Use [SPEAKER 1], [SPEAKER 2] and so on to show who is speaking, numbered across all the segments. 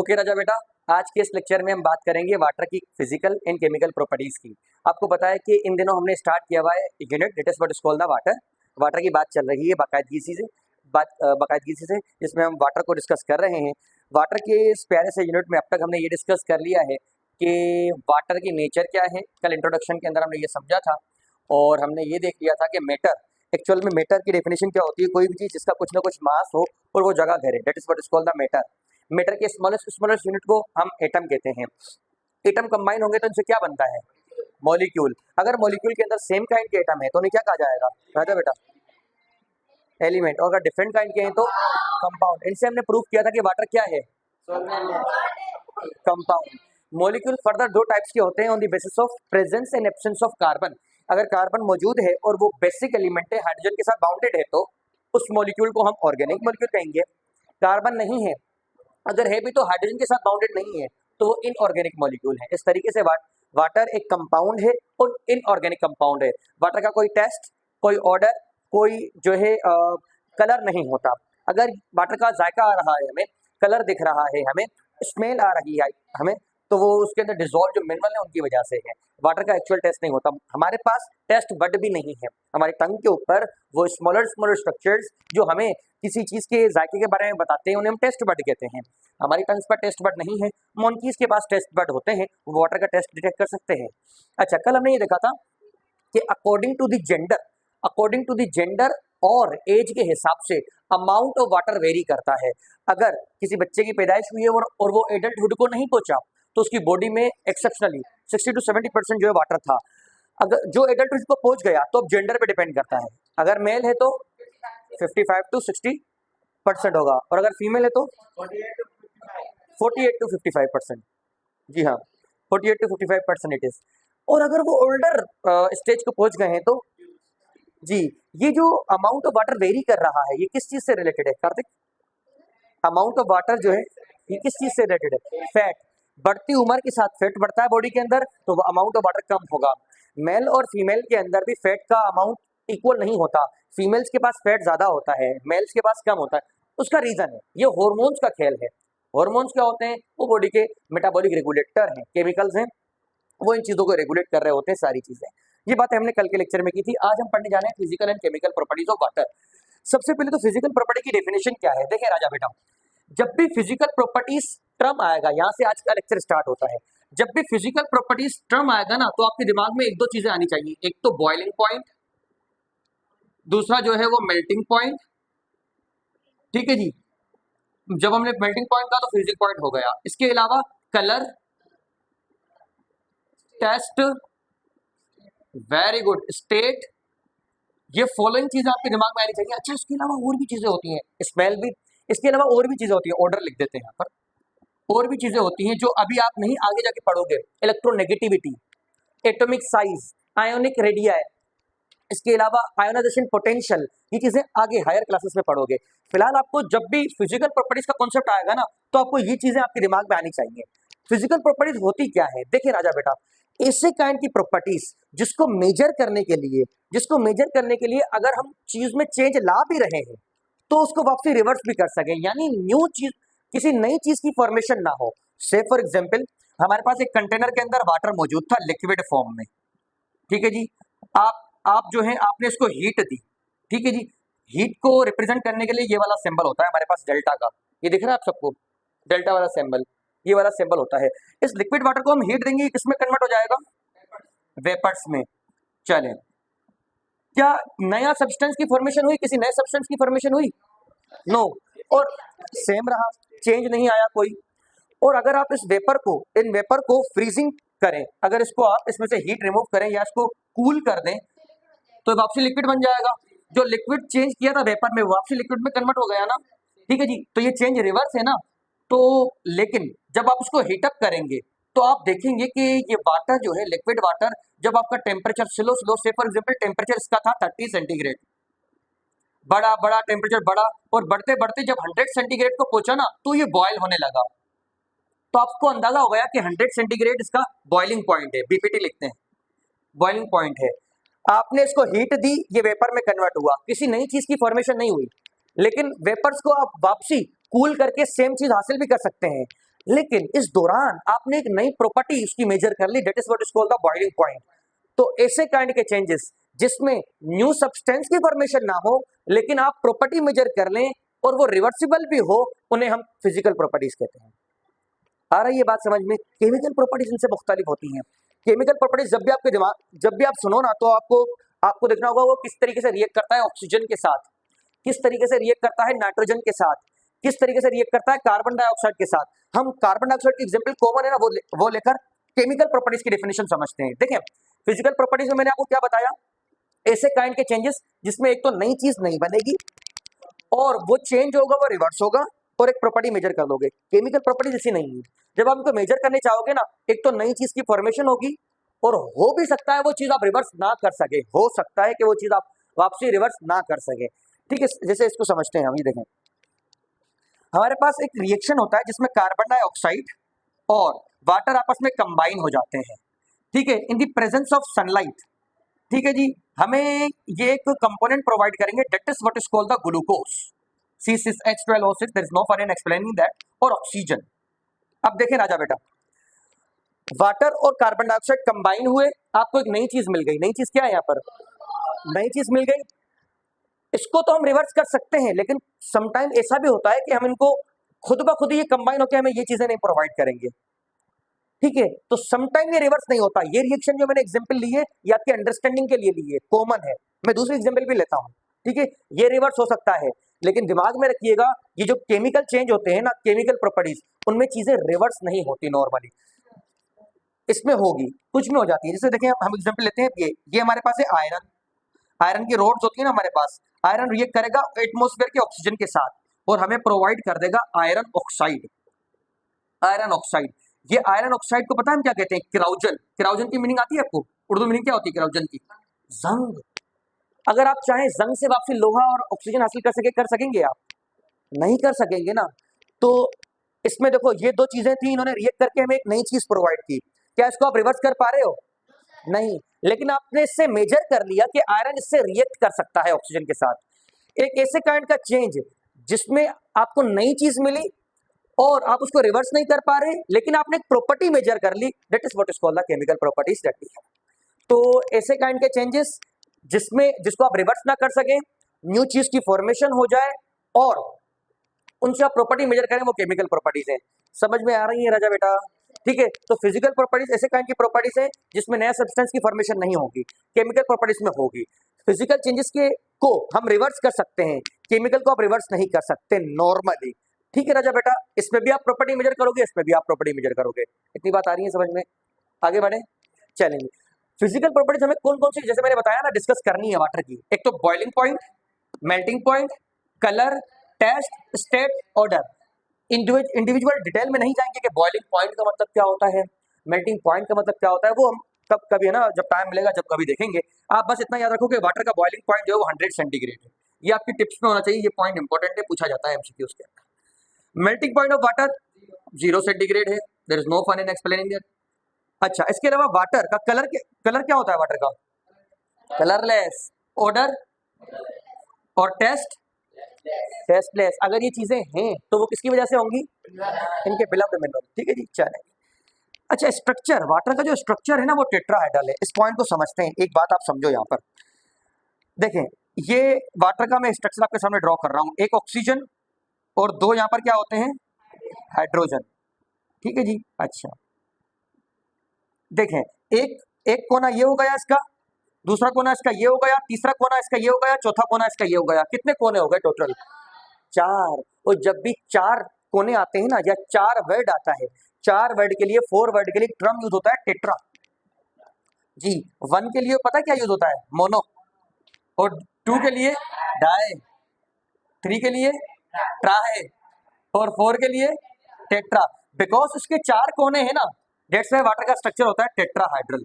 [SPEAKER 1] Okay राजा बेटा, आज के इस लेक्चर में हम बात करेंगे वाटर की फिजिकल एंड केमिकल प्रॉपर्टीज की। आपको पता है कि इन दिनों हमने स्टार्ट किया हुआ है unit that is what is called the water. Water की बात चल रही है बाकायदगी से जिसमें हम वाटर को डिस्कस कर रहे हैं। वाटर के इस प्यारे से यूनिट में अब तक हमने ये डिस्कस कर लिया है कि वाटर की नेचर क्या है। कल इंट्रोडक्शन के अंदर हमने ये समझा था और हमने ये देख लिया था कि मैटर, एक्चुअल में मैटर की डेफिनेशन क्या होती है, कोई भी चीज़ जिसका कुछ ना कुछ मास हो और वो जगह घेरे, that is what is called the matter. Matter के स्मॉलेस्ट यूनिट को हम एटम कहते हैं। एटम कंबाइन होंगे तो इनसे क्या बनता है, मॉलिक्यूल। अगर मॉलिक्यूल के अंदर सेम काइंड के एटम है तो उन्हें क्या कहा जाएगा राजा बेटा, एलिमेंट। और अगर डिफरेंट काइंड के हैं तो कंपाउंड। इनसे हमने प्रूव किया था कि वाटर क्या है, कंपाउंड। मॉलिक्यूल फर्दर दो टाइप्स के होते हैं on the basis of presence and absence of carbon. अगर कार्बन मौजूद है और वो बेसिक एलिमेंट है, हाइड्रोजन के साथ बाउंडेड है, तो उस मॉलिक्यूल को हम ऑर्गेनिक मॉलिक्यूल कहेंगे। कार्बन नहीं है, अगर है भी तो हाइड्रोजन के साथ बाउंडेड नहीं है, तो वो इनऑर्गेनिक मॉलिक्यूल है। इस तरीके से वाटर एक कंपाउंड है और इनऑर्गेनिक कंपाउंड है। वाटर का कोई टेस्ट, कोई ऑर्डर, कोई जो है कलर नहीं होता। अगर वाटर का जायका आ रहा है हमें, कलर दिख रहा है हमें, स्मेल आ रही है हमें, तो वो उसके अंदर डिजोल्व जो मिनरल है उनकी वजह से है। वाटर का एक्चुअल टेस्ट नहीं होता। हमारे पास टेस्ट बड भी नहीं है। हमारी टंग के ऊपर वो स्मॉलर स्ट्रक्चर्स जो हमें किसी चीज़ के जायके के बारे में बताते हैं उन्हें हम टेस्ट बड कहते हैं। हमारी टंग्स पर टेस्ट बड नहीं है, मॉन्कीज के पास टेस्ट बड होते हैं, वो वाटर का टेस्ट डिटेक्ट कर सकते हैं। अच्छा, कल हमने ये देखा था कि अकॉर्डिंग टू द जेंडर और एज के हिसाब से अमाउंट ऑफ वाटर वेरी करता है। अगर किसी बच्चे की पैदाइश हुई है और वो एडल्टहुड को नहीं पहुंचा, तो उसकी बॉडी में एक्सेप्शनली 60 to 70% जो है वाटर था। अगर जो एडल्टहुड को पहुंच गया तो अब जेंडर पे डिपेंड करता है। अगर मेल है तो 55 to 60% होगा, और अगर फीमेल है तो 48 to 55%। जी हाँ, 48 to 55% इट इज। और अगर वो ओल्डर स्टेज को पहुंच गए हैं तो जी, ये जो अमाउंट ऑफ वाटर वेरी कर रहा है ये किस चीज से रिलेटेड है कार्तिक? अमाउंट ऑफ वाटर जो है ये किस चीज से रिलेटेड है? फैट। बढ़ती उम्र के साथ फैट बढ़ता है बॉडी के अंदर, तो वो अमाउंट ऑफ वाटर कम होगा। मेल और फीमेल के अंदर भी फैट का अमाउंट इक्वल नहीं होता। फीमेल्स के पास फैट ज्यादा होता है, मेल्स के पास कम होता है। उसका रीजन है ये हार्मोन्स का खेल है। हार्मोन्स क्या होते हैं? वो बॉडी के मेटाबॉलिक रेगुलेटर हैं, केमिकल्स हैं, वो इन चीजों को रेगुलेट कर रहे होते हैं सारी चीजें। ये बातें हमने कल के लेक्चर में की थी। आज हम पढ़ने जा रहे हैं physical and chemical properties of water. सबसे पहले तो फिजिकल प्रॉपर्टी की डेफिनेशन क्या है, देखें राजा बेटा। जब भी फिजिकल प्रॉपर्टीज टर्म आएगा, यहाँ से आज का लेक्चर स्टार्ट होता है, जब भी फिजिकल प्रॉपर्टीज टर्म आएगा ना, तो आपके दिमाग में एक दो चीजें आनी चाहिए। एक तो बॉइलिंग पॉइंट, दूसरा जो है वो मेल्टिंग पॉइंट। ठीक है जी, जब हमने मेल्टिंग पॉइंट कहा तो फ्रीजिंग पॉइंट हो गया। इसके अलावा colour, taste, very good, state, ये फॉलोइंग चीजें आपके दिमाग में आनी चाहिए। अच्छा, इसके अलावा और भी चीजें होती हैं, स्मेल भी, इसके अलावा और भी चीजें होती हैं, ऑर्डर लिख देते हैं यहाँ पर। और भी चीजें होती हैं जो अभी आप नहीं आगे जाके पढ़ोगे। Electronegativity, atomic size, ionic radii, इसके अलावा आयोनाइजेशन पोटेंशियल, ये चीजें आगे हायर क्लासेस में पढ़ोगे। फिलहाल आपको जब भी फिजिकल प्रॉपर्टीज का कॉन्सेप्ट आएगा ना, तो आपको ये चीजें आपके दिमाग में आनी चाहिए। फिजिकल प्रॉपर्टीज होती क्या है, देखिए राजा बेटा, ऐसे काइंड की प्रॉपर्टीज जिसको मेजर करने के लिए अगर हम चीज में चेंज ला भी रहे हैं तो उसको वापसी रिवर्स भी कर सके, यानी न्यू चीज, किसी नई चीज की फॉर्मेशन ना हो। से फॉर एग्जाम्पल, हमारे पास एक कंटेनर के अंदर वाटर मौजूद था लिक्विड फॉर्म में। ठीक है जी, आप जो है आपने इसको हीट दी। ठीक है जी, हीट को रिप्रेजेंट करने के लिए ये वाला सिंबल होता है हमारे पास डेल्टा का, ये दिख रहा है आप सबको, डेल्टा वाला सिंबल, ये वाला सिंबल होता है। इस लिक्विड वाटर को हम हीट देंगे, किसमें कन्वर्ट हो जाएगा, वेपर्स में। चलें, क्या नया सब्सटेंस की फॉर्मेशन हुई, किसी नए सब्सटेंस की फॉर्मेशन हुई? नो। और सेम रहा, चेंज नहीं आया कोई। और अगर आप इन वेपर को फ्रीजिंग करें, अगर इसको आप इसमें से हीट रिमूव करें या इसको कूल कर दें, तो वापसी लिक्विड बन जाएगा। जो लिक्विड चेंज किया था वेपर में, वापसी लिक्विड में कन्वर्ट हो गया ना। ठीक है जी, तो ये चेंज रिवर्स है ना। तो लेकिन जब आप उसको हीटअप करेंगे तो आप देखेंगे कि ये वाटर जो है, लिक्विड वाटर, जब आपका टेम्परेचर स्लो से फॉर एग्जाम्पल टेम्परेचर इसका था 30 सेंटीग्रेड, बड़ा टेम्परेचर बढ़ा, और बढ़ते बढ़ते जब 100 सेंटीग्रेड को पहुंचा ना, तो ये बॉयल होने लगा। तो आपको अंदाजा हो गया कि 100 सेंटीग्रेड इसका बॉइलिंग पॉइंट है, बीपीटी लिखते हैं, बॉइलिंग पॉइंट है। आपने इसको हीट दी, ये वेपर में कन्वर्ट हुआ, किसी नई चीज की फॉर्मेशन नहीं हुई। लेकिन वेपर्स को आप वापसी कूल करके सेम चीज हासिल भी कर सकते हैं। लेकिन इस दौरान आपने एक नई प्रॉपर्टी उसकी मेजर कर ली, that is what is called the boiling point. तो ऐसे काइंड के चेंजेस जिसमें न्यू सब्सटेंस की फॉर्मेशन ना हो लेकिन आप प्रॉपर्टी मेजर कर लें और वो रिवर्सिबल भी हो, उन्हें हम फिजिकल प्रॉपर्टीज कहते हैं। आ रही है बात समझ में? केमिकल प्रॉपर्टीज इनसे मुख्तलिफ होती हैं। केमिकल प्रॉपर्टीज जब भी आपके दिमाग, जब भी आप सुनो ना, तो आपको देखना होगा वो किस तरीके से रिएक्ट करता है ऑक्सीजन के साथ, किस तरीके से रिएक्ट करता है नाइट्रोजन के साथ, किस तरीके से रिएक्ट करता है कार्बन डाइऑक्साइड के साथ। हम कार्बन डाइऑक्साइड की एग्जांपल कॉमन है ना, वो लेकर केमिकल प्रॉपर्टीज की डेफिनेशन समझते हैं। देखिए फिजिकल प्रॉपर्टीज में मैंने आपको क्या बताया, ऐसे काइंड के चेंजेस जिसमें एक तो नई चीज नहीं बनेगी और वो चेंज होगा वो रिवर्स होगा और एक प्रॉपर्टी मेजर कर लोगे। केमिकल प्रॉपर्टीज ऐसी नहीं है, जब आप इनको मेजर करने चाहोगे ना, एक तो नई चीज की फॉर्मेशन होगी और हो भी सकता है वो चीज आप रिवर्स ना कर सके, हो सकता है कि वो चीज आप वापसी रिवर्स ना कर सके। ठीक है, जैसे इसको समझते हैं हम, ये देखें हमारे पास एक रिएक्शन होता है जिसमें कार्बन डाइऑक्साइड और वाटर आपस में कंबाइन हो जाते हैं, ठीक है, in the presence of sunlight. ठीक है जी, हमें ये एक कंपोनेंट प्रोवाइड करेंगे, that is what is called the glucose C6H12O6, there is no fun in explaining that, और ऑक्सीजन। अब देखें राजा बेटा, वाटर और कार्बन डाइऑक्साइड कंबाइन हुए, आपको एक नई चीज मिल गई। नई चीज क्या है यहाँ पर? नई चीज मिल गई। इसको तो हम रिवर्स कर सकते हैं, लेकिन समटाइम ऐसा भी होता है कि हम इनको खुद ब खुद ये कंबाइन होकर हमें ये चीजें नहीं प्रोवाइड करेंगे। ठीक है, तो समटाइम ये रिवर्स नहीं होता। ये रिएक्शन जो मैंने एग्जांपल ली है ये आपके अंडरस्टैंडिंग के लिए ली है, कॉमन है। मैं दूसरी एग्जांपल भी लेता हूं, ठीक है, ये रिवर्स हो सकता है, लेकिन दिमाग में रखिएगा ये जो केमिकल चेंज होते हैं ना, केमिकल प्रॉपर्टीज, उनमें चीजें रिवर्स नहीं होती नॉर्मली, इसमें होगी, कुछ में हो जाती है। जैसे देखें हम एग्जांपल लेते हैं, ये हमारे पास है आयरन, आयरन की रोड्स होती है ना हमारे पास, आयरन रिएक्ट करेगा एटमॉस्फेयर के ऑक्सीजन के साथ और हमें प्रोवाइड कर देगा आयरन ऑक्साइड। आयरन ऑक्साइड, ये आयरन ऑक्साइड को पता है हम क्या कहते हैं? क्राउजन। क्राउजन की मीनिंग आती है आपको? उर्दू मीनिंग क्या होती है क्राउजन की? जंग। अगर आप चाहें जंग से वापसी लोहा और ऑक्सीजन हासिल कर सकेंगे आप? नहीं कर सकेंगे ना। तो इसमें देखो ये दो चीजें थी, इन्होंने रिएक्ट करके हमें एक नई चीज प्रोवाइड की। क्या इसको आप रिवर्स कर पा रहे हो? नहीं, लेकिन आपने इससे मेजर कर लिया कि आयरन इससे रिएक्ट कर सकता है ऑक्सीजन के साथ। एक ऐसे काइंड का चेंज जिसमें आपको नई चीज मिली और आप उसको रिवर्स नहीं कर पा रहे, लेकिन आपने एक प्रॉपर्टी मेजर कर ली, that is what is called the chemical properties that we have. तो ऐसे काइंड के चेंजेस जिसको आप रिवर्स ना कर सके, न्यू चीज की फॉर्मेशन हो जाए और उनसे आप प्रॉपर्टी मेजर करें, वो केमिकल प्रॉपर्टीज है। समझ में आ रही है राजा बेटा? ठीक है, तो फिजिकल प्रॉपर्टीज ऐसे काइंड की प्रॉपर्टीज है जिसमें नया सब्सटेंस की फॉर्मेशन नहीं होगी, केमिकल प्रॉपर्टीज में होगी। फिजिकल चेंजेस को हम रिवर्स कर सकते हैं, केमिकल को आप रिवर्स नहीं कर सकते नॉर्मली। ठीक है राजा बेटा, इसमें भी आप प्रॉपर्टी मेजर करोगे, इसमें भी आप प्रॉपर्टी मेजर करोगे। इतनी बात आ रही है समझ में? आगे बढ़े, चलेंगे। फिजिकल प्रॉपर्टीज हमें कौन कौन सी, जैसे मैंने बताया ना, डिस्कस करनी है वाटर की। एक तो boiling point, melting point, colour, taste, state, order. Individual detail में नहीं जाएंगे कि बॉइलिंग पॉइंट का मतलब क्या होता है, मेल्टिंग पॉइंट का मतलब क्या होता है, वो हम कभी है ना, जब टाइम मिलेगा जब कभी देखेंगे। आप बस इतना याद रखो कि वाटर का बॉइलिंग पॉइंट जो है वो 100 सेंटीग्रेड है। ये आपकी टिप्स में होना चाहिए, ये पॉइंट इंपॉर्टेंट है, पूछा जाता है एमसीक्यूज के अंदर। Melting point of water 0 centigrade है, there is no fun in explaining that. अच्छा, इसके अलावा वाटर का कलर क्या होता है? वाटर का कलरलेस, ऑर्डर और टेस्टलेस। अगर ये चीजें हैं तो वो किसकी वजह से होंगी? इनके बिलव्ड मिनरल। ठीक है जी, चलें। अच्छा, स्ट्रक्चर, वाटर का जो स्ट्रक्चर है ना वो टेट्राहेड्रल है। इस पॉइंट को समझते हैं, एक बात आप समझो यहाँ पर देखें, ये वाटर का मैं स्ट्रक्चर आपके सामने ड्रॉ कर रहा हूँ, एक ऑक्सीजन और दो यहाँ पर क्या होते हैं? हाइड्रोजन। ठीक है जी। अच्छा देखें, एक कोना ये हो गया इसका, दूसरा कोना इसका ये हो गया, तीसरा कोना इसका ये हो गया, चौथा कोना इसका ये हो गया। कितने कोने हो गए टोटल? 4। और जब भी 4 कोने आते हैं ना, या 4 वर्ड आता है, 4 वर्ड के लिए, 4 वर्ड के लिए टर्म यूज होता है टेट्रा जी। 1 के लिए पता क्या यूज होता है? मोनो। और 2 के लिए डाई, 3 के लिए ट्राई और 4 के लिए टेट्रा। बिकॉज इसके 4 कोने हैं ना, दैट्स व्हाई वाटर का स्ट्रक्चर होता है टेट्राहाइड्रल।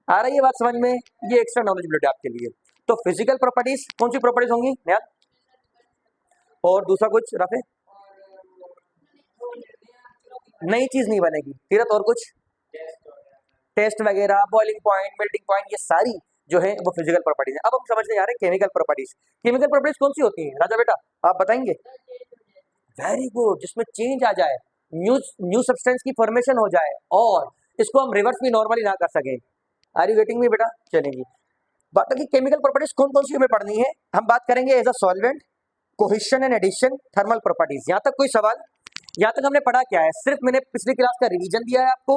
[SPEAKER 1] आ रही है बात समझ में? ये एक्स्ट्रा नॉलेज आपके लिए। तो फिजिकल प्रॉपर्टीज कौन सी प्रॉपर्टीज होंगी यार? और दूसरा कुछ रफे? नई चीज नहीं बनेगी तीरथ, और कुछ टेस्ट वगैरह, बॉइलिंग पॉइंट, मेल्टिंग पॉइंट, ये सारी जो है वो फिजिकल प्रॉपर्टीज है। अब हम समझते जा रहे हैं केमिकल प्रॉपर्टीज। केमिकल प्रॉपर्टीज कौन सी होती है राजा बेटा, आप बताएंगे? वेरी गुड, जिसमें चेंज आ जाए, न्यू न्यू सब्सटेंस की फॉर्मेशन हो जाए और इसको हम रिवर्स भी नॉर्मली ना कर सकें। आर यू गेटिंग मी बेटा? चलेंगी बात की केमिकल प्रॉपर्टीज कौन कौन सी हमें पढ़नी है। हम बात करेंगे as a solvent, cohesion and adhesion, thermal properties. यहाँ तक कोई सवाल? यहाँ तक हमने पढ़ा क्या है? सिर्फ मैंने पिछली क्लास का रिवीजन दिया है आपको।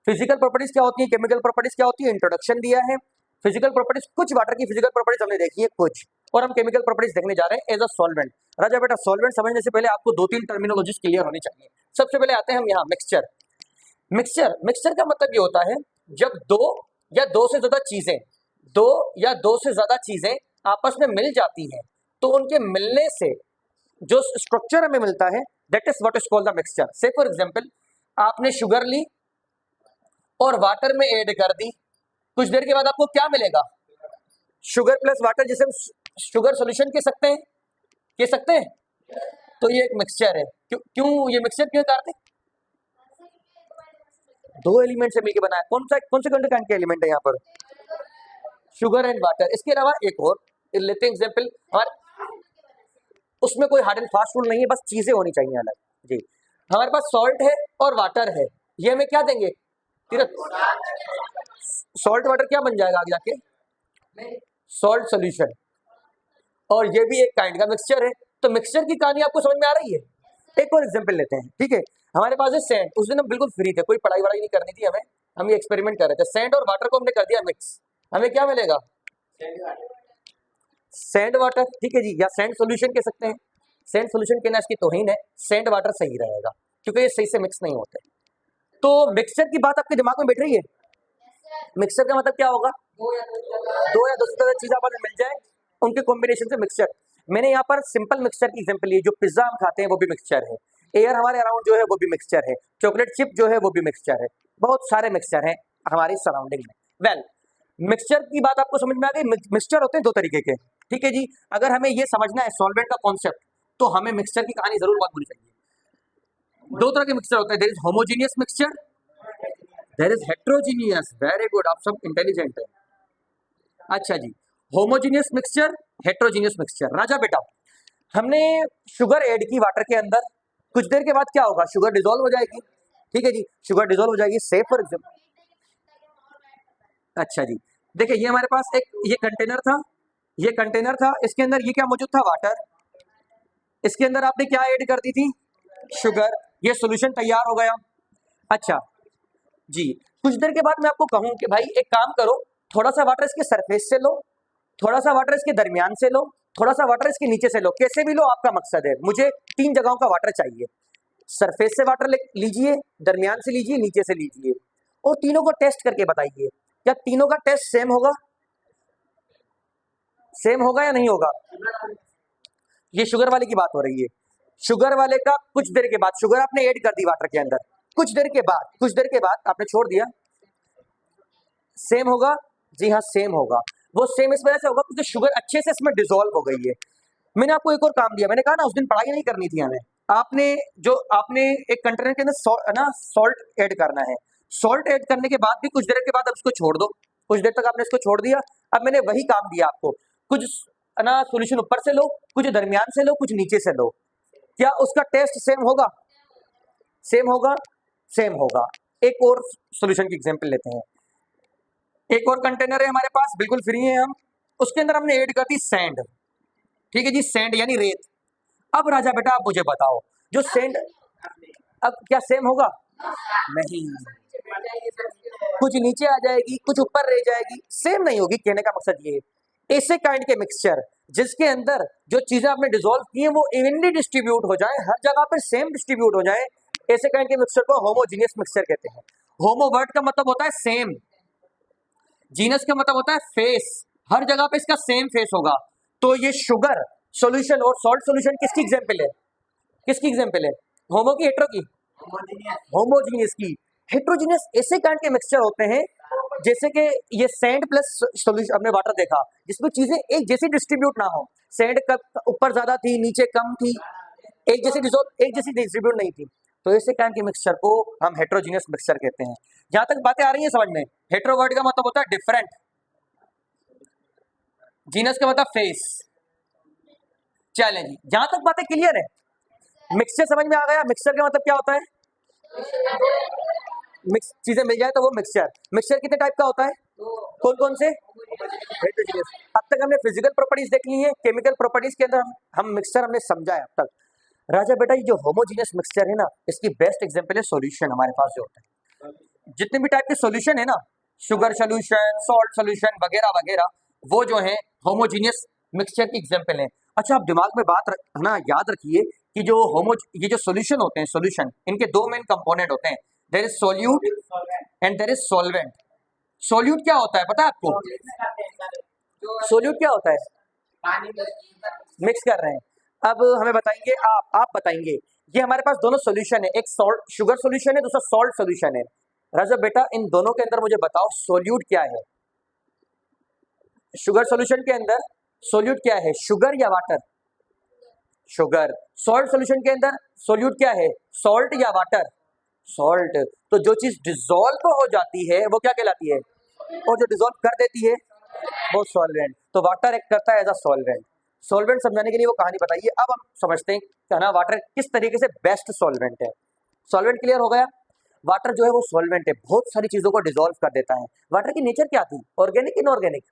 [SPEAKER 1] फिजिकल प्रॉपर्टीज क्या होती है, केमिकल प्रॉपर्टीज क्या होती है, इंट्रोडक्शन दिया है। फिजिकल प्रॉपर्टीज, कुछ वाटर की फिजिकल प्रॉपर्टीज हमने देखी है कुछ, और हम केमिकल प्रॉपर्टीज देखने जा रहे हैं एज अ सॉल्वेंट। राजा बेटा सॉल्वेंट समझने से पहले आपको 2-3 टर्मिनोलॉजीज क्लियर होनी चाहिए। सबसे पहले आते हैं हम यहाँ मिक्सचर। मिक्सचर का मतलब ये होता है जब दो या दो से ज्यादा चीजें आपस में मिल जाती हैं तो उनके मिलने से जो स्ट्रक्चर हमें मिलता है that is what is called the mixture. से फॉर एग्जांपल आपने शुगर ली और वाटर में ऐड कर दी, कुछ देर के बाद आपको क्या मिलेगा? शुगर प्लस वाटर, जिसे हम शुगर सॉल्यूशन कह सकते हैं। तो ये एक मिक्सचर है। क्यों ये मिक्सचर क्यों करते? दो एलिमेंट से मिलकर बनाया। कौन से काइंड के एलिमेंट है यहाँ पर? Sugar and water. इसके अलावा एक और लेते हैं एग्जांपल, उसमें कोई हार्ड एंड फास्ट रूल नहीं है, बस चीजें होनी चाहिए अलग। जी, हमारे पास सॉल्ट है और वाटर है, ये हमें क्या देंगे? सॉल्ट वाटर क्या बन जाएगा आगे जाके? Salt solution. और ये भी एक काइंड का मिक्सचर है। तो मिक्सचर की कहानी आपको समझ में आ रही है? एक और एग्जांपल लेते हैं, ठीक है। हमारे पास है सैंड। उस दिन हम बिल्कुल फ्री थे, कोई पढ़ाई वढ़ाई नहीं करनी थी हमें, हम ये एक्सपेरिमेंट कर रहे थे। सैंड और वाटर को हमने कर दिया मिक्स, हमें क्या मिलेगा? सैंड वाटर, ठीक है जी, या सैंड सॉल्यूशन कह सकते हैं। सैंड सॉल्यूशन कहना इसकी तौहीन है, सैंड वाटर सही रहेगा क्योंकि ये सही से मिक्स नहीं होते। तो मिक्सचर की बात आपके दिमाग में बैठ रही है? मिक्सचर का मतलब क्या होगा? दो या दो से ज्यादा चीज आपस में मिल जाए, उनके कॉम्बिनेशन से मिक्सचर। मैंने यहाँ पर सिंपल मिक्सचर की एग्जांपल ली, जो पिज्जा हम खाते हैं वो भी मिक्सचर है, एयर हमारे अराउंड जो है वो भी मिक्सचर है, चॉकलेट चिप जो है वो भी मिक्सचर है, बहुत सारे मिक्सचर हैं हमारी सराउंडिंग में। वेल, मिक्सचर की बात आपको समझ में आ गई। मिक्सचर होते हैं दो तरीके के, ठीक है जी। अगर हमें ये समझना है सॉल्वेंट का कॉन्सेप्ट, तो हमें मिक्सचर की कहानी जरूर बात होनी चाहिए। दो तरह के मिक्सचर होते हैं, there is homogeneous mixture, there is heterogeneous. Very good, आप सब इंटेलिजेंट है। अच्छा जी, होमोजीनियस मिक्सचर, हेट्रोजीनियस मिक्सचर। राजा बेटा हमने शुगर ऐड की वाटर के अंदर, कुछ देर के बाद क्या होगा? शुगर डिसॉल्व हो जाएगी, ठीक है जी, शुगर डिसॉल्व हो जाएगी। से फॉर एग्जांपल, अच्छा जी, देखिए ये हमारे पास एक ये कंटेनर था, इसके अंदर ये क्या मौजूद था? वाटर। इसके अंदर आपने क्या ऐड कर दी थी? शुगर। ये सॉल्यूशन तैयार हो गया। अच्छा जी, कुछ देर के बाद मैं आपको कहूं कि भाई एक काम करो, थोड़ा सा वाटर इसके सरफेस से लो, थोड़ा सा वाटर इसके दरमियान से लो, थोड़ा सा वाटर इसके नीचे से लो, कैसे भी लो, आपका मकसद है। मुझे 3 जगहों का वाटर चाहिए। सरफेस से वाटर लीजिए, दरमियान से लीजिए, नीचे से लीजिए, और तीनों को टेस्ट करके बताइए क्या तीनों का टेस्ट सेम होगा? सेम होगा या नहीं होगा? ये शुगर वाले की बात हो रही है। शुगर वाले का कुछ देर के बाद, शुगर आपने ऐड कर दी वाटर के अंदर, कुछ देर के बाद आपने छोड़ दिया, सेम होगा? जी हाँ, सेम होगा। वो सेम इस वजह से होगा क्योंकि शुगर अच्छे से इसमें डिसॉल्व हो गई है। मैंने आपको एक और काम दिया, मैंने कहा ना उस दिन पढ़ाई नहीं करनी थी हमें। आपने एक कंटेनर के अंदर सॉल्ट ऐड करना है। सॉल्ट ऐड करने के बाद भी कुछ देर के बाद अब इसको छोड़ दो, कुछ देर तक आपने इसको छोड़ दिया। अब मैंने वही काम दिया आपको, कुछ सॉल्यूशन ऊपर से लो, कुछ दरमियान से लो, कुछ नीचे से लो, क्या उसका टेस्ट सेम होगा? सेम होगा, सेम होगा। एक और सॉल्यूशन की एग्जांपल लेते हैं। एक और कंटेनर है हमारे पास, बिल्कुल फ्री है हम, उसके अंदर हमने ऐड कर दी सैंड, ठीक है जी, सैंड यानी रेत। अब राजा बेटा आप मुझे बताओ, जो सैंड, अब क्या सेम होगा? नहीं, कुछ नीचे आ जाएगी, कुछ ऊपर रह जाएगी, सेम नहीं होगी। कहने का मकसद ये है, ऐसे काइंड के मिक्सचर जिसके अंदर जो चीजें आपने डिसॉल्व की है वो इवनली डिस्ट्रीब्यूट हो जाए, हर जगह पर सेम डिस्ट्रीब्यूट हो जाए, ऐसे काइंड के मिक्सचर को होमोजीनियस मिक्सचर कहते हैं। होमो वर्ड का मतलब होता है सेम, जीनस का मतलब होता है फेस, हर जगह पे इसका सेम फेस होगा। तो ये शुगर सॉल्यूशन और सॉल्ट सॉल्यूशन किसकी एग्जांपल है? किसकी एग्जांपल है? होमो की, हेट्रो की? होमोजीनियस की। हेट्रोजीनियस ऐसे काइंड के मिक्सचर होते हैं जैसे कि ये सैंड प्लस सॉल्यूशन, हमने वाटर देखा, जिसमें चीजें एक जैसी डिस्ट्रीब्यूट ना हो, सैंड कब ऊपर ज्यादा थी, नीचे कम थी, एक जैसी डिस्ट्रीब्यूट नहीं थी, तो ऐसे काइंड के मिक्सचर को हम हेट्रोजीनियस मिक्सचर कहते हैं। जहां तक बातें आ रही है समझ में? हेट्रो वर्ड का मतलब होता है डिफरेंट, जीनस का मतलब फेस। चलें जी, जहां तक बातें क्लियर है, मिक्सचर समझ में आ गया? मिक्सचर का मतलब क्या होता है? मिक्स चीजें मिल जाए तो वो मिक्सचर। मिक्सचर कितने टाइप का होता है? कौन कौन से? हेटेरोजीनियस। अब तक हमने फिजिकल प्रॉपर्टीज देख ली है, केमिकल प्रॉपर्टीज के अंदर हम मिक्सचर हमने समझा है अब तक। राजा बेटा ये जो होमोजीनियस मिक्सचर है ना, इसकी बेस्ट एग्जांपल है सॉल्यूशन हमारे पास जो होता है। जितने भी टाइप के सॉल्यूशन है ना, शुगर सॉल्यूशन, सॉल्ट सॉल्यूशन वगैरह वगैरह, वो जो है होमोजीनियस मिक्सचर की एग्जांपल है। अच्छा आप दिमाग में बात है ना याद रखिए कि जो ये जो सॉल्यूशन होते हैं, सॉल्यूशन इनके दो मेन कंपोनेंट होते हैं, there is solute and there is solvent. Solute क्या होता है पता है आपको? सोल्यूट क्या होता है? मिक्स कर रहे हैं। अब हमें बताएंगे, आप बताएंगे, ये हमारे पास दोनों सॉल्यूशन है, एक सॉल्ट शुगर सॉल्यूशन है, दूसरा सॉल्ट सॉल्यूशन है। राजा बेटा इन दोनों के अंदर मुझे बताओ सोल्यूट क्या है? शुगर सॉल्यूशन के अंदर सोल्यूट क्या है, शुगर या वाटर? शुगर। सॉल्ट सॉल्यूशन के अंदर सोल्यूट क्या है, सॉल्ट या वाटर? सॉल्ट। तो जो चीज डिसॉल्व हो जाती है वो क्या कहलाती है, और जो डिसॉल्व कर देती है वो सॉल्वेंट। तो वाटर एक्ट करता है एज अ सॉल्वेंट। सॉल्वेंट समझाने के लिए वो कहानी बताइए। अब हम समझते हैं कि ना वाटर किस तरीके से बेस्ट सॉल्वेंट है। सॉल्वेंट क्लियर हो गया। वाटर जो है वो सॉल्वेंट है, बहुत सारी चीजों को डिसॉल्व कर देता है। वाटर की नेचर क्या थी, ऑर्गेनिक इनऑर्गेनिक?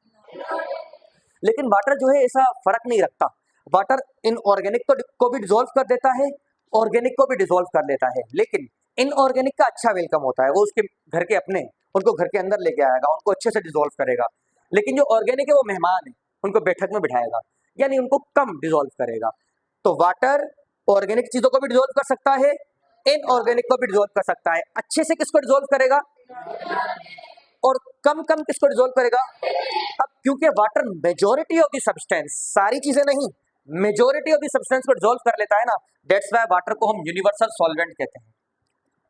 [SPEAKER 1] लेकिन वाटर जो है ऐसा फर्क नहीं रखता, वाटर इनऑर्गेनिक को भी डिसॉल्व कर देता है, ऑर्गेनिक को भी डिसॉल्व कर लेता है। लेकिन इनऑर्गेनिक का अच्छा वेलकम होता है, वो उसके घर के अपने उनको घर के अंदर लेके आएगा, उनको अच्छे से डिसॉल्व करेगा। लेकिन जो ऑर्गेनिक है वो मेहमान है, उनको बैठक में बिठाएगा, यानी उनको कम डिसॉल्व करेगा। तो वाटर ऑर्गेनिक चीजों को भी डिसॉल्व कर सकता है, इनऑर्गेनिक को भी डिसॉल्व कर सकता है। अच्छे से किसको डिसॉल्व करेगा, और कम कम किसको डिसॉल्व करेगा? अब क्योंकि water majority of the substance, सारी चीजें नहीं, मेजॉरिटी ऑफ द सब्सटेंस को डिसॉल्व कर लेता है ना, दैट्स व्हाई वाटर को हम यूनिवर्सल सॉल्वेंट कहते हैं।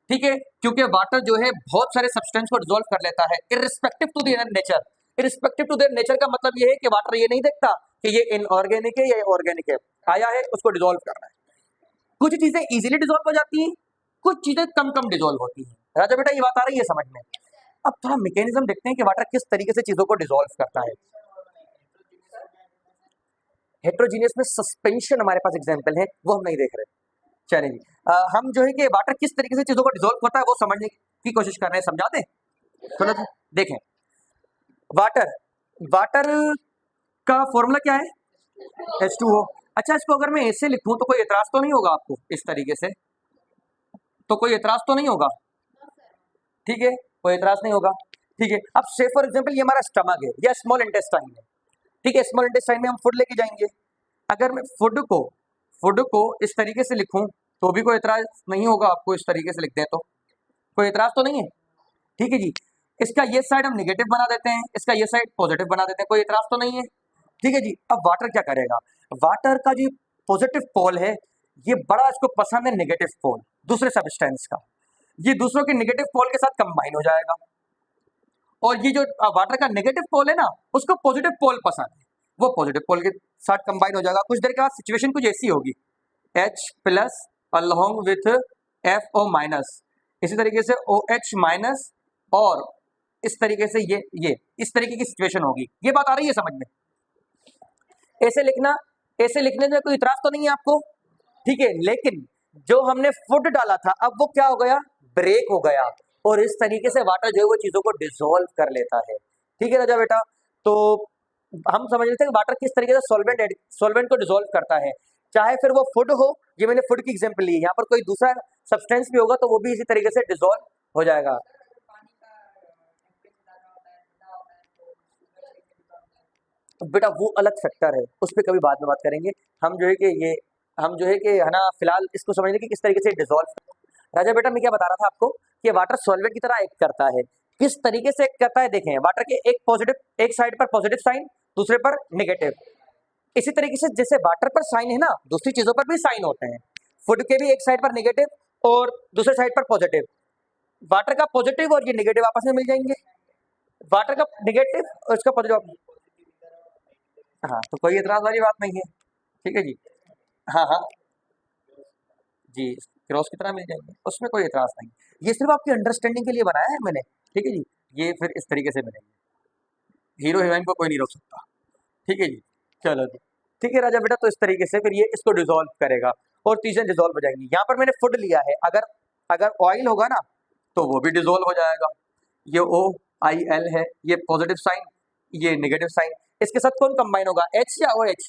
[SPEAKER 1] ठीक है, क्योंकि वाटर जो है बहुत सारे सब्सटेंस को डिसॉल्व कर लेता है irrespective to their nature. Irrespective to their nature का मतलब ये है कि वाटर ये नहीं देखता कि ये इनऑर्गेनिक है या ऑर्गेनिक है, आया है उसको डिसॉल्व करना है। कुछ चीजें इजीली डिसॉल्व हो जाती हैं, कुछ चीजें कम कम डिसॉल्व होती हैं। राजा बेटा ये बात आ रही है समझ में? अब थोड़ा मैकेनिज्म देखते हैं कि वाटर किस तरीके से चीजों को डिसॉल्व करता है। हेट्रोजीनियस में सस्पेंशन हमारे पास एग्जांपल है, वो हम नहीं देख रहे। चलें जी, हम जो है कि वाटर किस तरीके से चीजों को डिसॉल्व होता है वो समझने की कोशिश कर रहे हैं, समझा दें थोड़ा सा? देखें, वाटर वाटर का फॉर्मूला क्या है, H2O। अच्छा इसको अगर मैं ऐसे लिखूं तो कोई एतराज तो नहीं होगा आपको, इस तरीके से तो कोई एतराज तो नहीं होगा? ठीक है, कोई एतराज नहीं होगा। ठीक है, अब से फॉर एग्जांपल ये हमारा स्टमक है या स्मॉल इंटेस्टाइन है। ठीक है, स्मॉल इंटेस्टाइन में हम फूड लेके जाएंगे। अगर मैं फूड को इस तरीके से लिखूं तो भी कोई एतराज नहीं होगा आपको, इस तरीके से लिख दें तो कोई एतराज तो नहीं है। ठीक है जी, इसका ये साइड हम नेगेटिव बना देते हैं, इसका ये साइड पॉजिटिव बना देते हैं, कोई एतराज तो नहीं है। ठीक है जी, अब वाटर क्या करेगा, वाटर का जो पॉजिटिव पोल है ये बड़ा इसको पसंद है नेगेटिव पोल दूसरे सब्सटेंस का, ये दूसरों के नेगेटिव पोल के साथ कंबाइन हो जाएगा। और ये जो वाटर का नेगेटिव पोल है ना उसको पॉजिटिव पोल पसंद है, वो पॉजिटिव पोल के साथ कंबाइन हो जाएगा। कुछ देर के बाद सिचुएशन कुछ ऐसी होगी, H plus along with FO minus, इसी तरीके से OH माइनस, और इस तरीके से ये इस तरीके की सिचुएशन होगी। ये बात आ रही है समझ में? ऐसे लिखना, ऐसे लिखने में कोई इतराज तो नहीं है आपको? ठीक है, लेकिन जो हमने फूड डाला था अब वो क्या हो गया, ब्रेक हो गया, और इस तरीके से वाटर जो है वो चीजों को डिसॉल्व कर लेता है। ठीक है राजा बेटा, तो हम समझ लेते हैं कि वाटर किस तरीके से सॉल्वेंट को डिसॉल्व करता है, चाहे फिर वो फूड हो, ये मैंने फूड की एग्जांपल ली है, यहाँ पर कोई दूसरा सब्सटेंस भी होगा तो वो भी इसी तरीके से डिसॉल्व हो जाएगा। बेटा वो अलग फैक्टर है, उस पर कभी बाद में बात करेंगे। हम जो है कि ये हम जो है कि है ना फिलहाल इसको समझने की किस तरीके से डिसॉल्व। राजा बेटा मैं क्या बता रहा था आपको कि वाटर सॉल्वेंट की तरह एक्ट करता है। किस तरीके से एक्ट करता है देखें, वाटर के एक साइड पर पॉजिटिव साइन, दूसरे पर नेगेटिव। इसी तरीके से जैसे वाटर पर साइन है ना, दूसरी चीजों पर भी साइन होते हैं। फूड के भी एक साइड पर नेगेटिव और दूसरे साइड पर पॉजिटिव। वाटर का पॉजिटिव और ये नेगेटिव आपस में मिल जाएंगे, वाटर का नेगेटिव और इसका पॉजिटिव। हाँ तो कोई एतराज वाली बात नहीं है। ठीक है जी, हाँ हाँ जी, क्रॉस की तरह मिल जाएंगे, उसमें कोई एतराज नहीं। ये सिर्फ आपकी अंडरस्टैंडिंग के लिए बनाया है मैंने। ठीक है जी, ये फिर इस तरीके से मिलेंगे, हीरो हीरोइन को कोई नहीं रोक सकता। ठीक है जी, चलो जी। ठीक है राजा बेटा, तो इस तरीके से फिर ये इसको डिसॉल्व करेगा और चीजें डिसॉल्व हो जाएंगी। यहाँ पर मैंने फूड लिया है, अगर अगर ऑयल होगा ना तो वो भी डिजोल्व हो जाएगा। ये OIL है, ये पॉजिटिव साइन, ये नेगेटिव साइन। इसके साथ कौन कंबाइन होगा, H या OH?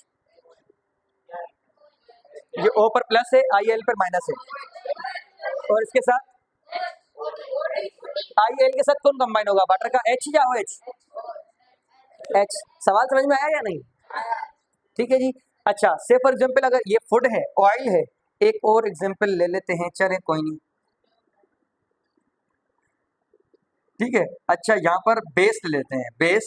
[SPEAKER 1] ये O पर प्लस है, IL पर माइनस है, और इसके साथ IL के साथ कौन कंबाइन होगा, वाटर का H या OH? H। सवाल समझ में आया या नहीं? ठीक है जी। अच्छा, से फॉर एग्जाम्पल अगर ये फूड है, ऑयल है, एक और एग्जाम्पल ले लेते हैं, चले कोई नहीं, ठीक है। अच्छा, यहाँ पर बेस ले लेते हैं, बेस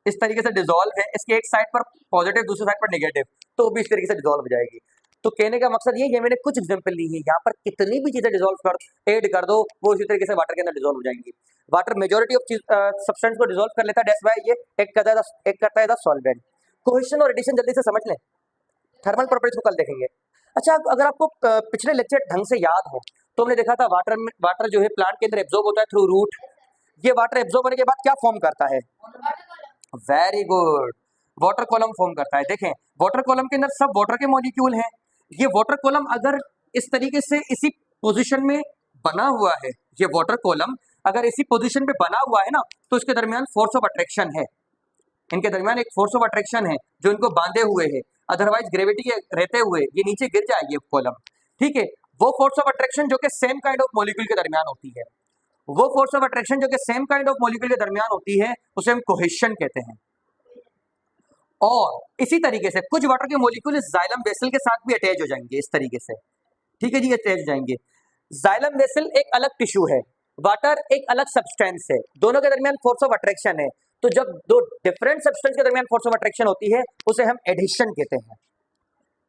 [SPEAKER 1] इस तरीके से डिजोल्व है, इसके एक साइड पर पॉजिटिव, दूसरी साइड पर नेगेटिव, तो भी इस तरीके से डिजोल्व हो जाएगी। तो कहने का मकसद ये है, मैंने कुछ एग्जांपल ली है, यहाँ पर कितनी भी चीजें डिजोल्व कर ऐड कर दो, वो इसी तरीके से वाटर के अंदर डिजोल्व हो जाएंगी। वाटर मेजोरिटी ऑफ सब्सटेंस को डिजोल्व कर लेता है, दैट्स व्हाई ये एक करता है द सॉल्वेंट। कोहेशन और एडिशन जल्दी से समझ लें, थर्मल प्रॉपर्टीज को कल देखेंगे। अच्छा, अगर आपको पिछले लेक्चर ढंग से याद हो तो हमने देखा था वाटर जो है प्लांट के अंदर एब्जॉर्ब होता है थ्रू रूट। ये वाटर एब्जॉर्ब होने के बाद क्या फॉर्म करता है, very good, water column form करता है। देखें, वाटर कॉलम के अंदर सब वाटर के मॉलिक्यूल हैं। ये वाटर कॉलम अगर इस तरीके से इसी पोजीशन में बना हुआ है, ये वाटर कॉलम अगर इसी पोजीशन पे बना हुआ है ना, तो इसके दरमियान फोर्स ऑफ अट्रैक्शन है, इनके दरमियान एक फोर्स ऑफ अट्रैक्शन है जो इनको बांधे हुए है। अदरवाइज ग्रेविटी के रहते हुए ये नीचे गिर जाएगी कॉलम, ठीक है। वो फोर्स ऑफ अट्रैक्शन जो कि सेम काइंड ऑफ मॉलिक्यूल के दरमियान होती है, वो फोर्स ऑफ अट्रैक्शन जो कि सेम काइंड ऑफ मॉलिक्यूल के दरमियान होती है, उसे हम कोहेशन कहते हैं। और इसी तरीके से कुछ वाटर के मॉलिक्यूल इस जाइलम वेसल के साथ भी अटैच हो जाएंगे इस तरीके से, ठीक है जी, अटैच हो जाएंगे। जाइलम वेसल एक अलग टिश्यू है, वाटर एक अलग सब्सटेंस है, दोनों के दरमियान फोर्स ऑफ अट्रैक्शन है। तो जब दो डिफरेंट सब्सटेंस के दरमियान फोर्स ऑफ अट्रैक्शन होती है, उसे हम एडिशन कहते हैं,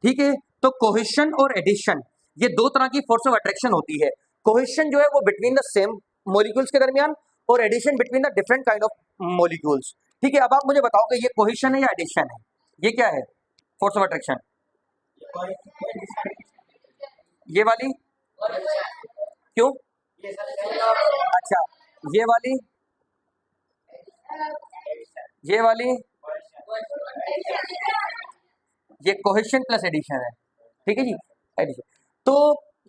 [SPEAKER 1] ठीक है। तो कोहेशन और एडिशन ये दो तरह की फोर्स ऑफ अट्रैक्शन होती है। कोहेशन जो है वो बिटवीन द सेम मॉलिक्यूल्स के दरमियान, और adhesion between the different kind of molecules, ठीक है। अब आप मुझे बताओ कि ये कोहेशन है या एडिशन है, ये क्या है फोर्स ऑफ अट्रैक्शन, ये वाली, क्यों? अच्छा, ये वाली, ये वाली, ये कोहेशन प्लस एडिशन है, ठीक है जी, एडिशन। तो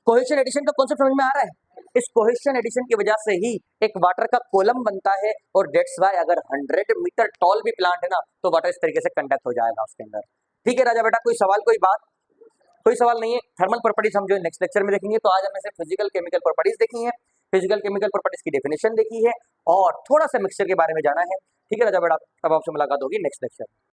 [SPEAKER 1] कोहेशन एडिशन का कॉन्सेप्ट समझ में आ रहा है? इस कोहेशन एडिशन की वजह से ही एक वाटर का कॉलम बनता है, और दैट्स व्हाई अगर 100 मीटर टॉल भी प्लांट है ना, तो वाटर इस तरीके से कंडक्ट हो जाएगा उसके अंदर, ठीक है राजा बेटा। कोई सवाल, कोई बात? कोई सवाल नहीं है। थर्मल प्रॉपर्टीज हम जो नेक्स्ट लेक्चर में देखेंगे। तो आज हमने सिर्फ फिजिकल केमिकल प्रॉपर्टीज देखी है, फिजिकल केमिकल प्रॉपर्टीज की डेफिनेशन देखी है, और थोड़ा सा मिक्सचर के बारे में जाना है, ठीक है राजा बेटा। अब आपसे मुलाकात होगी नेक्स्ट लेक्चर में।